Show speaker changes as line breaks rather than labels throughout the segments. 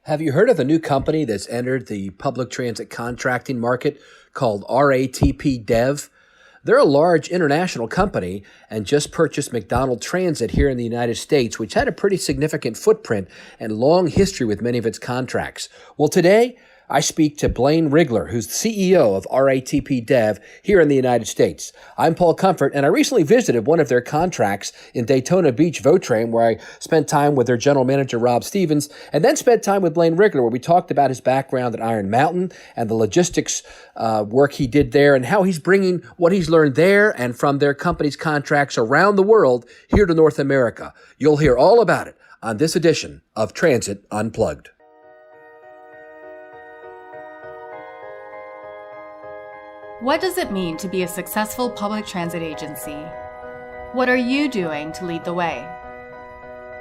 Have you heard of a new company that's entered the public transit contracting market called RATP Dev? They're a large international company and just purchased McDonald Transit here in the United States, which had a pretty significant footprint and long history with many of its contracts. Well, today, I speak to Blaine Rigler, who's the CEO of RATP Dev here in the United States. I'm Paul Comfort, and I recently visited one of their contracts in Daytona Beach, Votrain, where I spent time with their general manager, Rob Stevens, and then spent time with Blaine Rigler, where we talked about his background at Iron Mountain and the logistics work he did there and how he's bringing what he's learned there and from their company's contracts around the world here to North America. You'll hear all about it on this edition of Transit Unplugged.
What does it mean to be a successful public transit agency? What are you doing to lead the way?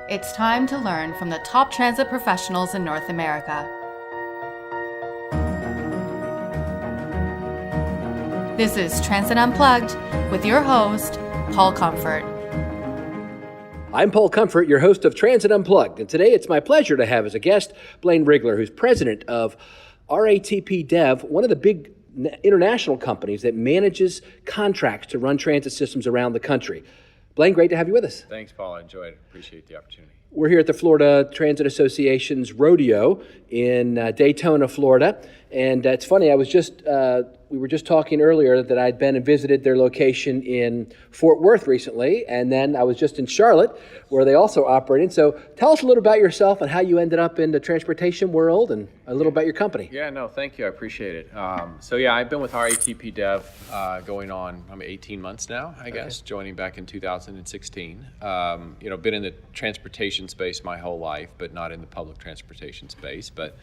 It's time to learn from the top transit professionals in North America. This is Transit Unplugged with your host, Paul Comfort.
I'm Paul Comfort, your host of Transit Unplugged, and today it's my pleasure to have as a guest Blaine Rigler, who's president of RATP Dev, one of the big international companies that manages contracts to run transit systems around the country. Blaine, great to have you with us.
Thanks, Paul. I enjoyed it. Appreciate the opportunity.
We're here at the Florida Transit Association's rodeo in Daytona, Florida. And it's funny, we were just talking earlier that I'd been and visited their location in Fort Worth recently, and then I was just in Charlotte, where they also operating. So tell us a little about yourself and how you ended up in the transportation world and a little about your company.
Yeah, no, thank you. I appreciate it. I've been with RATP Dev going on 18 months now, I guess, joining back in 2016. Been in the transportation space my whole life, but not in the public transportation space. But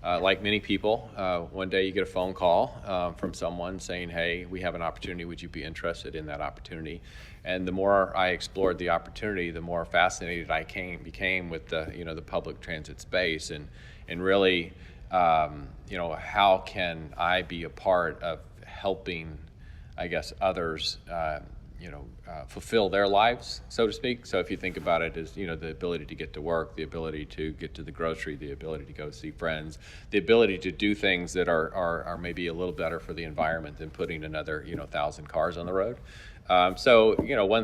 like many people, one day you get a phone call from someone saying, hey, we have an opportunity. Would you be interested in that opportunity? And the more I explored the opportunity, the more fascinated I became with the public transit space and really, how can I be a part of helping, I guess, others, fulfill their lives, so to speak. So if you think about it as, the ability to get to work, the ability to get to the grocery, the ability to go see friends, the ability to do things that are maybe a little better for the environment than putting another, 1,000 cars on the road. One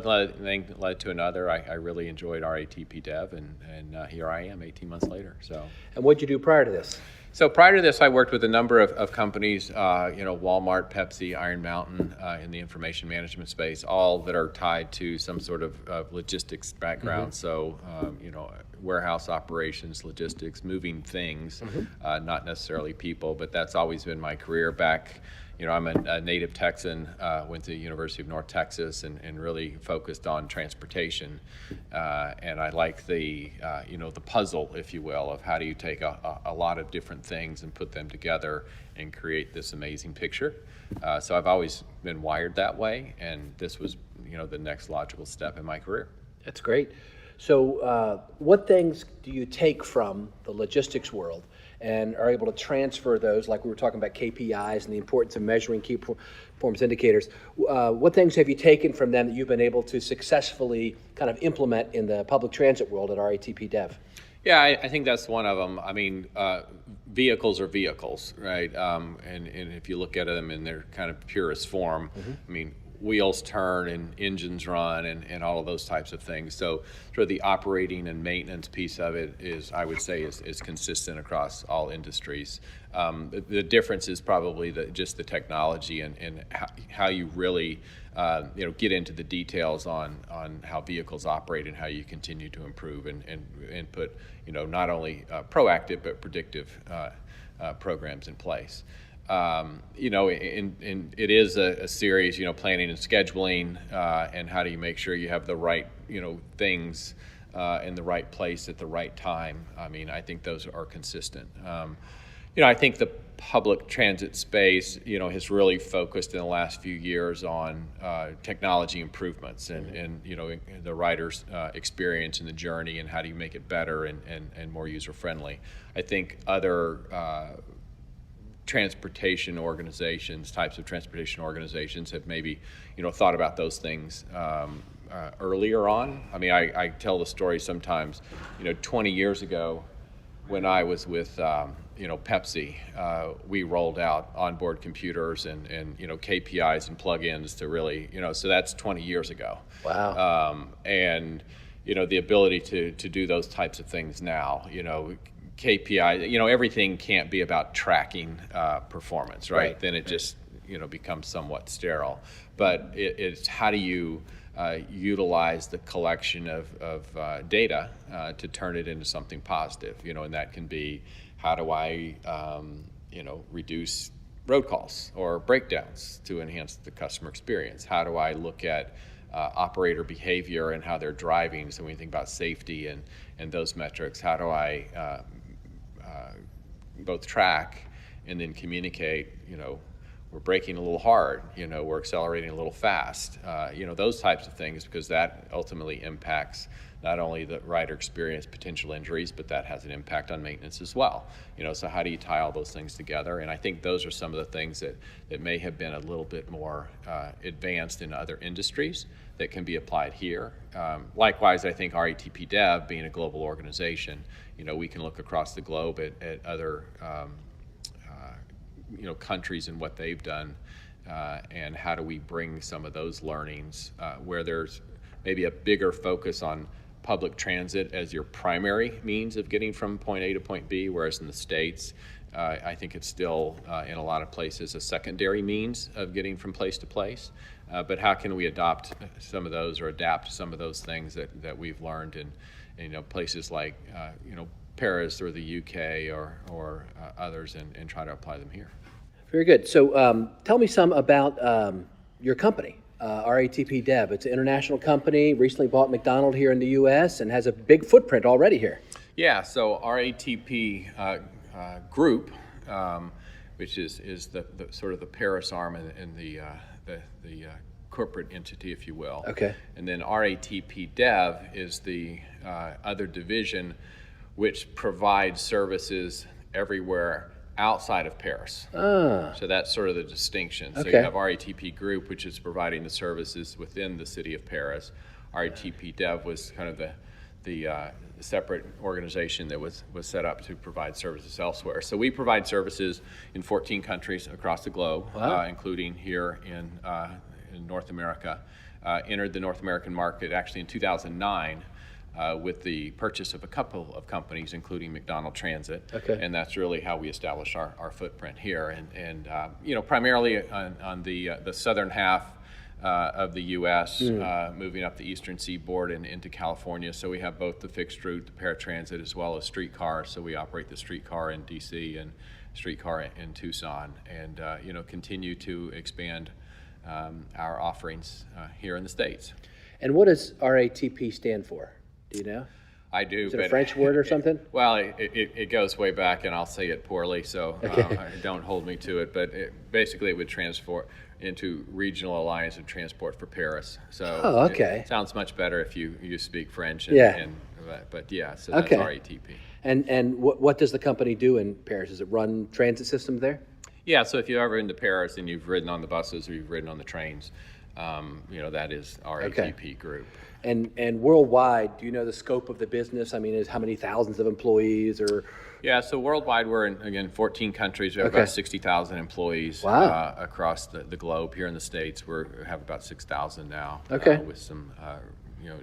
thing led to another. I really enjoyed RATP Dev, and here I am 18 months later. So.
And what did you do prior to this?
So prior to this, I worked with a number of companies, Walmart, Pepsi, Iron Mountain, in the information management space, all that are tied to some sort of logistics background. Mm-hmm. So, warehouse operations, logistics, moving things, mm-hmm. Not necessarily people, but that's always been my career back. I'm a native Texan, went to the University of North Texas and really focused on transportation. And I like the puzzle, if you will, of how do you take a lot of different things and put them together and create this amazing picture. So I've always been wired that way, and this was, the next logical step in my career.
That's great. So what things do you take from the logistics world and are able to transfer those, like we were talking about KPIs and the importance of measuring key performance indicators? What things have you taken from them that you've been able to successfully kind of implement in the public transit world at RATP Dev?
Yeah, I think that's one of them. Vehicles are vehicles, right? And if you look at them in their kind of purest form, mm-hmm. Wheels turn and engines run and all of those types of things. So sort of the operating and maintenance piece of it is, I would say, is consistent across all industries. The difference is probably just the technology and how you really get into the details on how vehicles operate and how you continue to improve and put not only proactive but predictive programs in place. It is a series, planning and scheduling, and how do you make sure you have the right, things in the right place at the right time. I think those are consistent. I think the public transit space, has really focused in the last few years on technology improvements and the rider's experience in the journey and how do you make it better and more user-friendly. I think other types of transportation organizations have maybe, thought about those things earlier on. I tell the story sometimes, 20 years ago, when I was with Pepsi, we rolled out onboard computers and KPIs and plugins to really so that's 20 years ago.
Wow.
And the ability to do those types of things now, KPI, everything can't be about tracking performance, right? Then it just becomes somewhat sterile. But it's how do you utilize the collection of data to turn it into something positive, and that can be how do I reduce road calls or breakdowns to enhance the customer experience? How do I look at operator behavior and how they're driving? So when you think about safety and those metrics, how do I both track and then communicate, we're braking a little hard, we're accelerating a little fast, those types of things, because that ultimately impacts not only the rider experience, potential injuries, but that has an impact on maintenance as well. So how do you tie all those things together? And I think those are some of the things that may have been a little bit more advanced in other industries that can be applied here. Likewise, I think RATP Dev, being a global organization, we can look across the globe at other countries and what they've done, and how do we bring some of those learnings where there's maybe a bigger focus on public transit as your primary means of getting from point A to point B, whereas in the States, I think it's still in a lot of places a secondary means of getting from place to place. But how can we adopt some of those or adapt some of those things that we've learned in places like Paris or the UK or others, and try to apply them here.
Very good. So tell me some about your company, RATP Dev. It's an international company, recently bought McDonald's here in the U.S. and has a big footprint already here.
Yeah, so RATP Group, which is the sort of the Paris arm and the corporate entity, if you will.
Okay.
And then RATP Dev is the other division which provides services everywhere outside of Paris. So that's sort of the distinction. So
Okay.
you have RATP Group, which is providing the services within the city of Paris. RATP Dev was kind of the separate organization that was set up to provide services elsewhere. So we provide services in 14 countries across the globe,
Wow.
including here in North America. Entered the North American market actually in 2009. With the purchase of a couple of companies, including McDonald Transit.
Okay.
And that's really how we established our footprint here. And primarily on the southern half of the U.S., moving up the eastern seaboard and into California. So we have both the fixed route, the paratransit, as well as streetcar. So we operate the streetcar in D.C. and streetcar in Tucson, and continue to expand our offerings here in the States.
And what does RATP stand for? Do you know?
I do.
Is it a French word or something?
Well, it goes way back, and I'll say it poorly, so don't hold me to it. But basically, it would transfer into Regional Alliance of Transport for Paris. So
okay.
It sounds much better if you speak French.
Yeah.
But yeah, so that's
Okay.
RATP.
And what does the company do in Paris? Does it run transit systems there?
Yeah, so if you've ever been to Paris and you've ridden on the buses or you've ridden on the trains, that is RATP Group.
And worldwide, do you know the scope of the business? I mean, is how many thousands of employees or?
Yeah, so worldwide we're in, again, 14 countries. We have
Okay.
about 60,000 employees
Wow.
across the globe. Here in the States, we have about 6,000 now.
Okay.
With some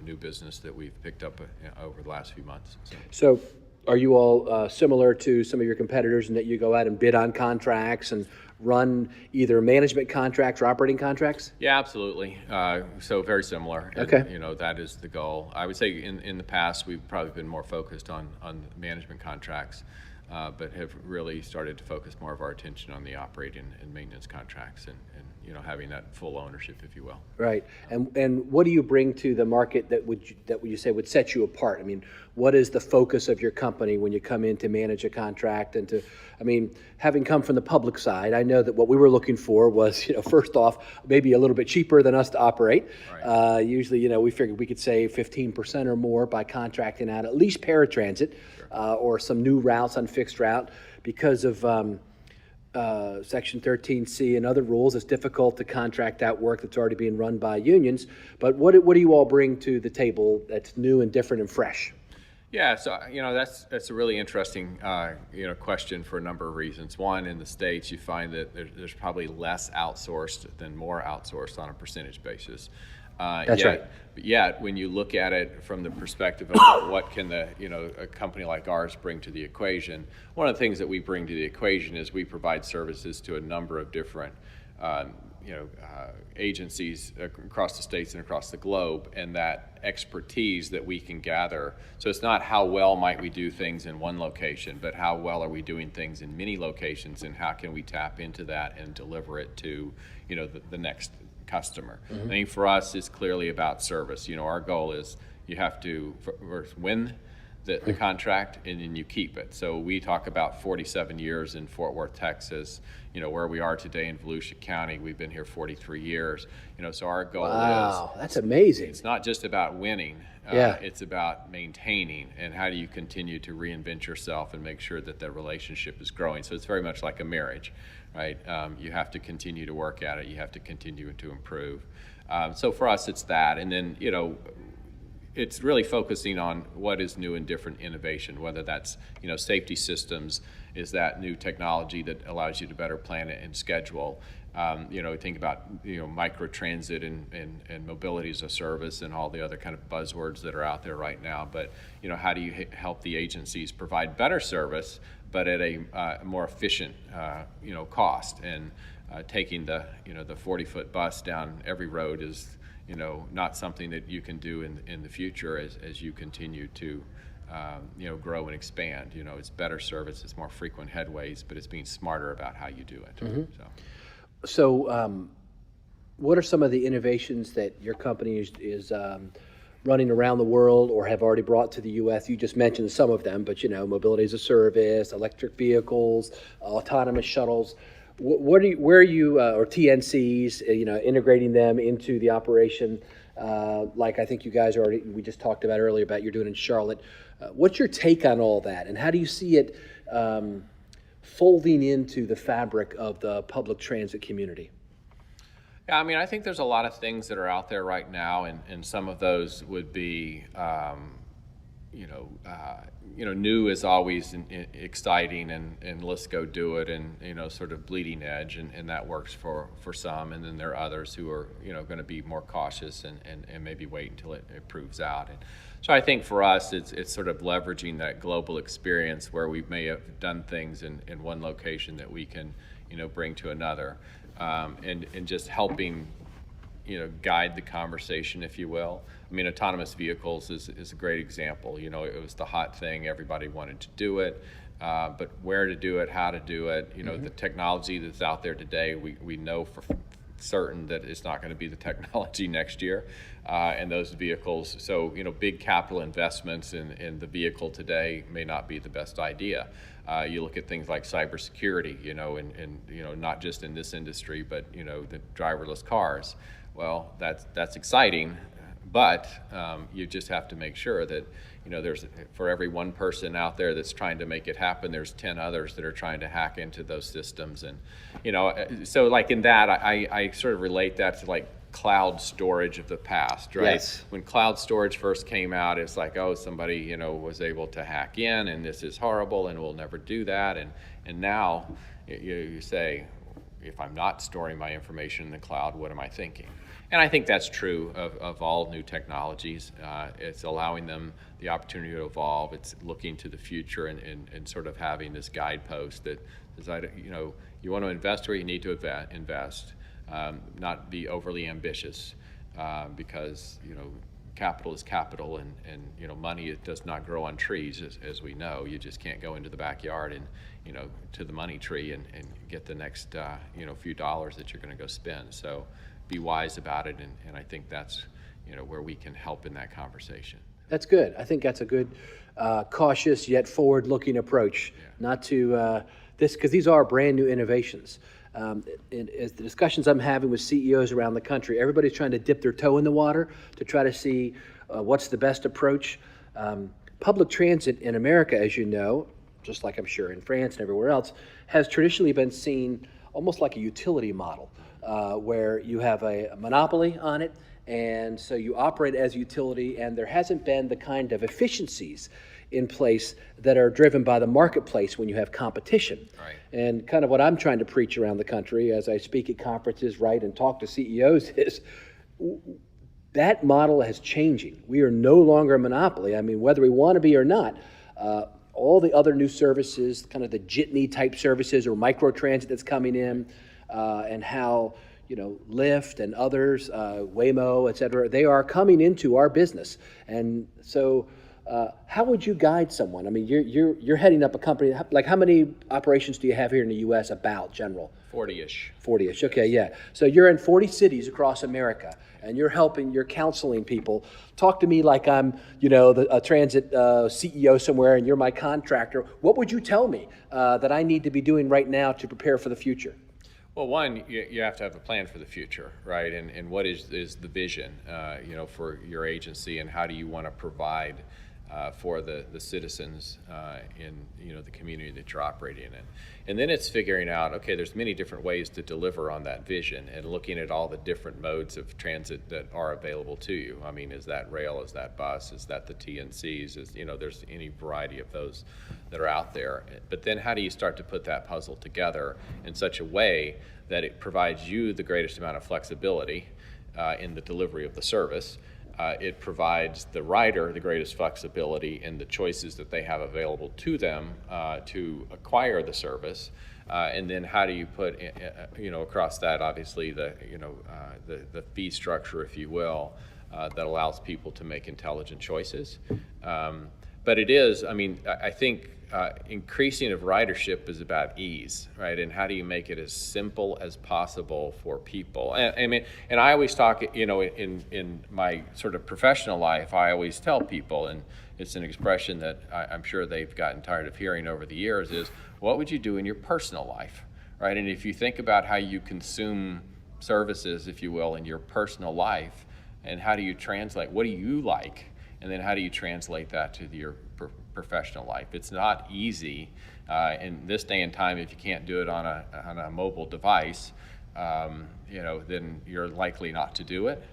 new business that we've picked up over the last few months.
So are you all similar to some of your competitors in that you go out and bid on contracts and run either management contracts or operating contracts?
Yeah, absolutely. So very similar.
Okay.
And, that is the goal. I would say in the past we've probably been more focused on management contracts, but have really started to focus more of our attention on the operating and maintenance contracts and having that full ownership, if you will.
Right. And what do you bring to the market that would you say would set you apart? I mean, what is the focus of your company when you come in to manage a contract and to, I mean, having come from the public side, I know that what we were looking for was, first off, maybe a little bit cheaper than us to operate.
Right.
Usually, we figured we could save 15% or more by contracting out at least paratransit or some new routes on fixed route because of Section 13C and other rules. It's difficult to contract out work that's already being run by unions. But what do you all bring to the table that's new and different and fresh?
Yeah, so that's a really interesting question for a number of reasons. One, in the States, you find that there's probably less outsourced than more outsourced on a percentage basis.
That's right.
But yet, when you look at it from the perspective of what can a company like ours bring to the equation, one of the things that we bring to the equation is we provide services to a number of different agencies across the states and across the globe, and that expertise that we can gather. So it's not how well might we do things in one location, but how well are we doing things in many locations, and how can we tap into that and deliver it to the next customer. I think for us, it's clearly about service. Our goal is you have to first win the contract, and then you keep it. So we talk about 47 years in Fort Worth, Texas, where we are today in Volusia County. We've been here 43 years. So our goal is...
Wow, that's amazing.
It's not just about winning. It's about maintaining, and how do you continue to reinvent yourself and make sure that the relationship is growing. So it's very much like a marriage, right? You have to continue to work at it. You have to continue to improve. So for us, it's that. And then, it's really focusing on what is new and different innovation, whether that's, safety systems, is that new technology that allows you to better plan it and schedule. Think about, microtransit and mobility as a service and all the other kind of buzzwords that are out there right now. But, how do you help the agencies provide better service, but at a more efficient, cost? And taking the 40-foot bus down every road is, not something that you can do in the future as you continue to, grow and expand. It's better service, it's more frequent headways, but it's being smarter about how you do it.
So what are some of the innovations that your company is running around the world or have already brought to the U.S.? You just mentioned some of them, but, mobility as a service, electric vehicles, autonomous shuttles. Where are you, or TNCs, integrating them into the operation? Like I think you guys we just talked about earlier about you're doing in Charlotte. What's your take on all that, and how do you see it folding into the fabric of the public transit community?
Yeah, I think there's a lot of things that are out there right now, and some of those would be, new is always exciting, and let's go do it, and sort of bleeding edge, and that works for some, and then there are others who are going to be more cautious and maybe wait until it proves out. And so I think for us, it's sort of leveraging that global experience where we may have done things in one location that we can bring to another, and just helping guide the conversation, if you will. Autonomous vehicles is a great example. It was the hot thing. Everybody wanted to do it, but where to do it, how to do it. The technology that's out there today, we know for certain that it's not going to be the technology next year, and those vehicles. So, big capital investments in the vehicle today may not be the best idea. You look at things like cybersecurity, and not just in this industry, but the driverless cars. Well, that's exciting, but you just have to make sure that there's, for every one person out there that's trying to make it happen, there's 10 others that are trying to hack into those systems. And so like in that, I sort of relate that to like cloud storage of the past, right?
Yes.
When cloud storage first came out, it's like, oh, somebody was able to hack in, and this is horrible, and we'll never do that. And now you say, if I'm not storing my information in the cloud, what am I thinking? And I think that's true of all new technologies. It's allowing them the opportunity to evolve. It's looking to the future and sort of having this guidepost that says, you want to invest where you need to invest, not be overly ambitious, because capital is capital, and money, it does not grow on trees, as we know. You just can't go into the backyard and to the money tree and get the next few dollars that you're going to go spend. So be wise about it, and I think that's where we can help in that conversation.
That's good. I think that's a good, cautious yet forward-looking approach. Yeah. Not to because these are brand new innovations. As the discussions I'm having with CEOs around the country, everybody's trying to dip their toe in the water to try to see what's the best approach. Public transit in America, as you know, just like I'm sure in France and everywhere else, has traditionally been seen almost like a utility model, where you have a monopoly on it, and so you operate as a utility, and there hasn't been the kind of efficiencies in place that are driven by the marketplace when you have competition.
Right.
And kind of what I'm trying to preach around the country as I speak at conferences, right, and talk to CEOs is that model is changing. We are no longer a monopoly. I mean, whether we want to be or not, all the other new services, kind of the jitney type services or microtransit that's coming in, and how Lyft and others, Waymo, et cetera, they are coming into our business. And so how would you guide someone? I mean, you're heading up a company. Like, how many operations do you have here in the U.S. about general?
40-ish.
40-ish, okay, yeah. So you're in 40 cities across America, and you're counseling people. Talk to me like I'm, a transit CEO somewhere, and you're my contractor. What would you tell me that I need to be doing right now to prepare for the future?
Well, one, you have to have a plan for the future, right? And what is the vision, for your agency, and how do you want to provide for the citizens in the community that you're operating in? And then it's figuring out, okay, there's many different ways to deliver on that vision, and looking at all the different modes of transit that are available to you. I mean, is that rail? Is that bus? Is that the TNCs? There's any variety of those that are out there. But then how do you start to put that puzzle together in such a way that it provides you the greatest amount of flexibility in the delivery of the service? It provides the rider the greatest flexibility in the choices that they have available to them to acquire the service. And then how do you put, across that, obviously, the fee structure, if you will, that allows people to make intelligent choices. But it is, I think increasing of ridership is about ease, right? And how do you make it as simple as possible for people? And I always talk, in my sort of professional life, I always tell people, and it's an expression that I'm sure they've gotten tired of hearing over the years, is what would you do in your personal life, right? And if you think about how you consume services, if you will, in your personal life, and how do you translate, what do you like? And then how do you translate that to your professional life? It's not easy in this day and time. If you can't do it on a mobile device, then you're likely not to do it.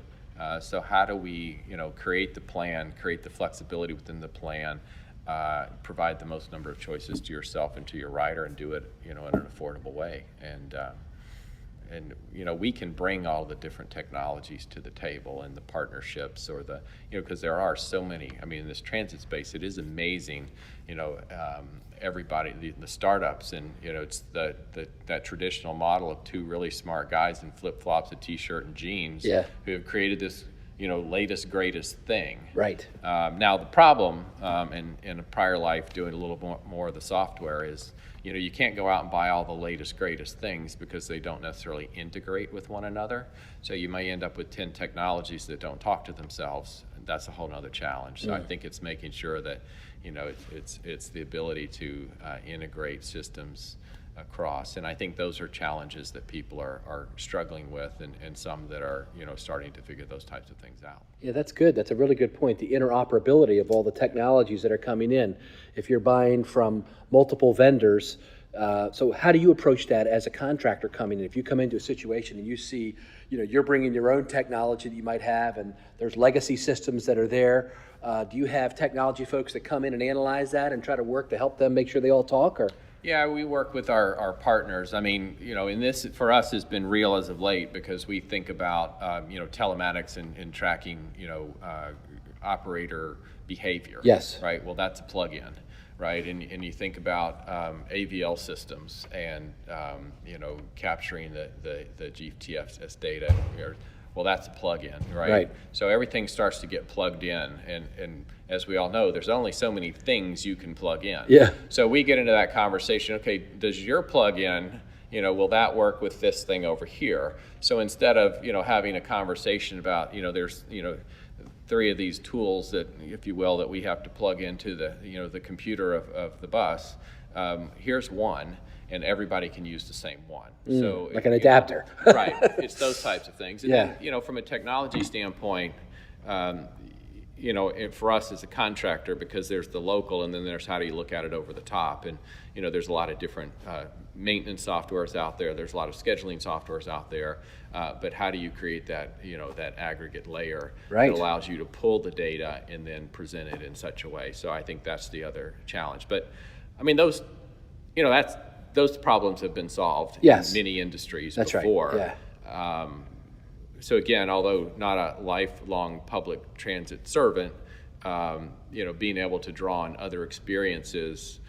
So how do we, create the plan, create the flexibility within the plan, provide the most number of choices to yourself and to your rider, and do it, in an affordable way. And we can bring all the different technologies to the table, and the partnerships, or because there are so many. In this transit space, it is amazing. Everybody, the startups, and it's that traditional model of two really smart guys in flip-flops, a t-shirt, and jeans, who have created this latest greatest thing.
Right.
Now the problem, in a prior life doing a little more of the software, is you can't go out and buy all the latest greatest things because they don't necessarily integrate with one another. So you may end up with 10 technologies that don't talk to themselves. And that's a whole other challenge. So I think it's making sure that it's the ability to integrate systems across. And I think those are challenges that people are struggling with, and some that are starting to figure those types of things out.
Yeah, that's good. That's a really good point. The interoperability of all the technologies that are coming in. If you're buying from multiple vendors, so how do you approach that as a contractor coming in? If you come into a situation and you see, you're bringing your own technology that you might have, and there's legacy systems that are there, do you have technology folks that come in and analyze that and try to work to help them make sure they all talk, or?
Yeah, we work with our partners. And this for us has been real as of late, because we think about, telematics and tracking, operator behavior.
Yes.
Right. Well, that's a plug-in, right? And you think about AVL systems and, capturing the GTFS data. Well, that's a plug-in, right?
Right.
So everything starts to get plugged in, and as we all know, there's only so many things you can plug in.
Yeah.
So we get into that conversation. Okay, does your plug-in, will that work with this thing over here? So instead of having a conversation about there's 3 of these tools that, if you will, that we have to plug into the computer of the bus, here's one. And everybody can use the same one. So
like an adapter.
Right. It's those types of things. And
yeah.
then, from a technology standpoint, for us as a contractor, because there's the local and then there's how do you look at it over the top. And, there's a lot of different maintenance softwares out there. There's a lot of scheduling softwares out there. But how do you create that, that aggregate layer
Right.
that allows you to pull the data and then present it in such a way? So I think that's the other challenge. But, I mean, those problems have been solved
Yes.
in many industries
That's
before.
right. Yeah.
So again, although not a lifelong public transit servant, being able to draw on other experiences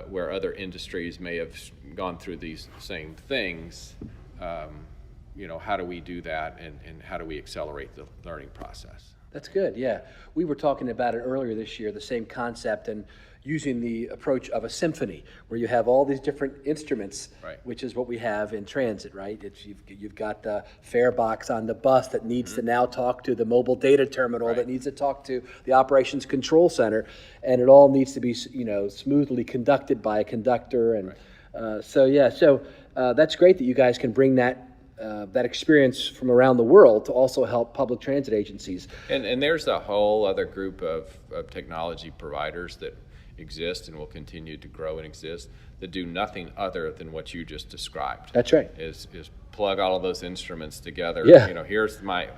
where other industries may have gone through these same things, how do we do that, and how do we accelerate the learning process?
That's good, yeah. We were talking about it earlier this year, the same concept, and using the approach of a symphony, where you have all these different instruments,
Right.
which is what we have in transit, right? You've got the fare box on the bus that needs to now talk to the mobile data terminal,
Right.
that needs to talk to the operations control center, and it all needs to be, smoothly conducted by a conductor. And so that's great that you guys can bring that experience from around the world to also help public transit agencies.
And there's a whole other group of technology providers that exist and will continue to grow and exist that do nothing other than what you just described.
That's right.
Is plug all of those instruments together.
Yeah.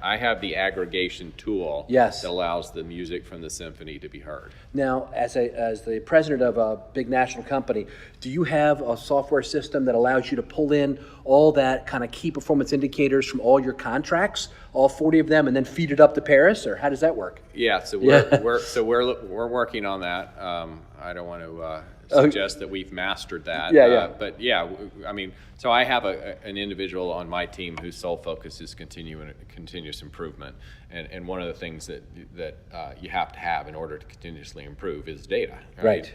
I have the aggregation tool.
Yes.
That allows the music from the symphony to be heard.
Now, as the president of a big national company, do you have a software system that allows you to pull in all that kind of key performance indicators from all your contracts, all 40 of them, and then feed it up to Paris, or how does that work?
Yeah, so we're working on that. I don't want to suggest that we've mastered that. But yeah, I mean, so I have an individual on my team whose sole focus is continuous improvement, and one of the things that you have to have in order to continuously improve is data. Right.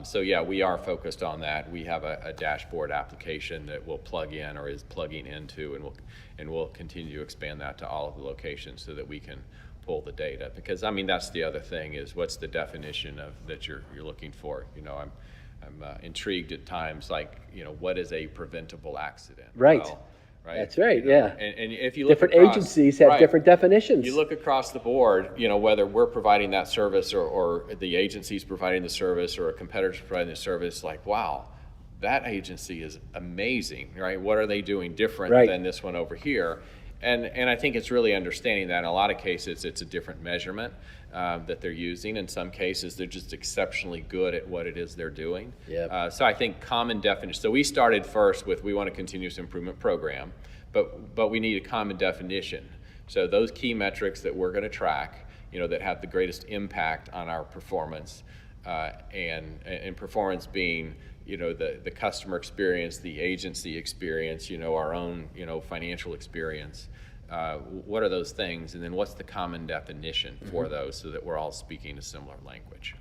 So yeah, we are focused on that. We have a dashboard application that will plug in or is plugging into, and we'll continue to expand that to all of the locations so that we can pull the data. Because I mean, that's the other thing, is what's the definition of that you're looking for. I'm intrigued at times, like, what is a preventable accident?
Right.
Well, right.
That's right. Yeah.
And if you look
different
across,
agencies have different definitions.
You look across the board, whether we're providing that service or the agency's providing the service or a competitor's providing the service, like, wow, that agency is amazing, right? What are they doing different than this one over here? And I think it's really understanding that in a lot of cases it's a different measurement that they're using. In some cases they're just exceptionally good at what it is they're doing.
Yep.
So I think common definition. So we started first with, we want a continuous improvement program, but we need a common definition. So those key metrics that we're going to track, that have the greatest impact on our performance, and performance being, the customer experience, the agency experience, our own, financial experience. What are those things? And then what's the common definition for those, so that we're all speaking a similar language?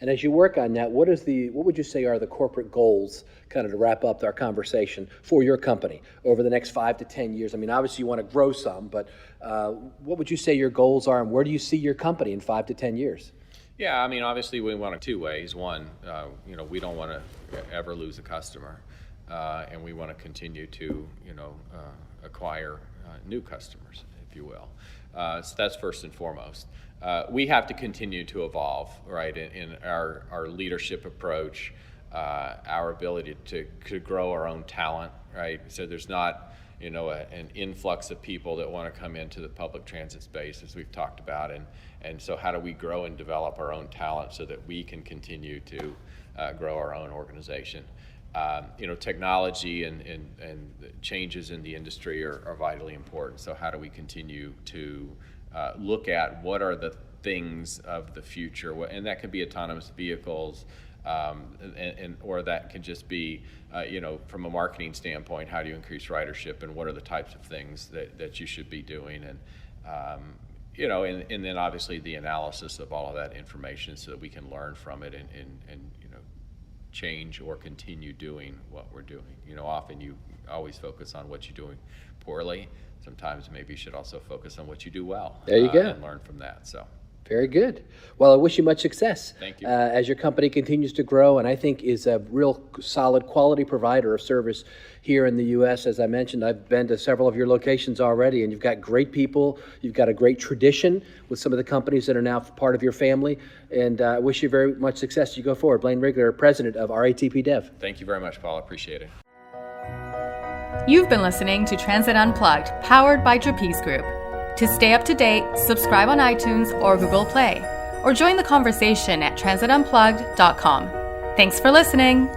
And as you work on that, what would you say are the corporate goals, kind of to wrap up our conversation, for your company over the next 5 to 10 years? I mean, obviously you want to grow some, but what would you say your goals are, and where do you see your company in 5 to 10 years?
Yeah, I mean, obviously we want it two ways. One, we don't want to ever lose a customer, and we want to continue to, acquire new customers, if you will. So that's first and foremost. We have to continue to evolve, right, in our leadership approach, our ability to grow our own talent, right? So there's not, an influx of people that want to come into the public transit space, as we've talked about, and so how do we grow and develop our own talent so that we can continue to grow our own organization? Technology and changes in the industry are vitally important. So how do we continue to look at what are the things of the future? And that could be autonomous vehicles, or that can just be, from a marketing standpoint, how do you increase ridership, and what are the types of things that you should be doing? And and then obviously the analysis of all of that information so that we can learn from it and change or continue doing what we're doing. Often you always focus on what you're doing poorly. Sometimes maybe you should also focus on what you do well.
There you go.
And learn from that. So
Very good. Well, I wish you much success.
Thank you.
As your company continues to grow, and I think is a real solid quality provider of service here in the U.S. As I mentioned, I've been to several of your locations already, and you've got great people. You've got a great tradition with some of the companies that are now part of your family, and I wish you very much success as you go forward. Blaine Rigler, President of RATP Dev.
Thank you very much, Paul. I appreciate it.
You've been listening to Transit Unplugged, powered by Trapeze Group. To stay up to date, subscribe on iTunes or Google Play, or join the conversation at transitunplugged.com. Thanks for listening.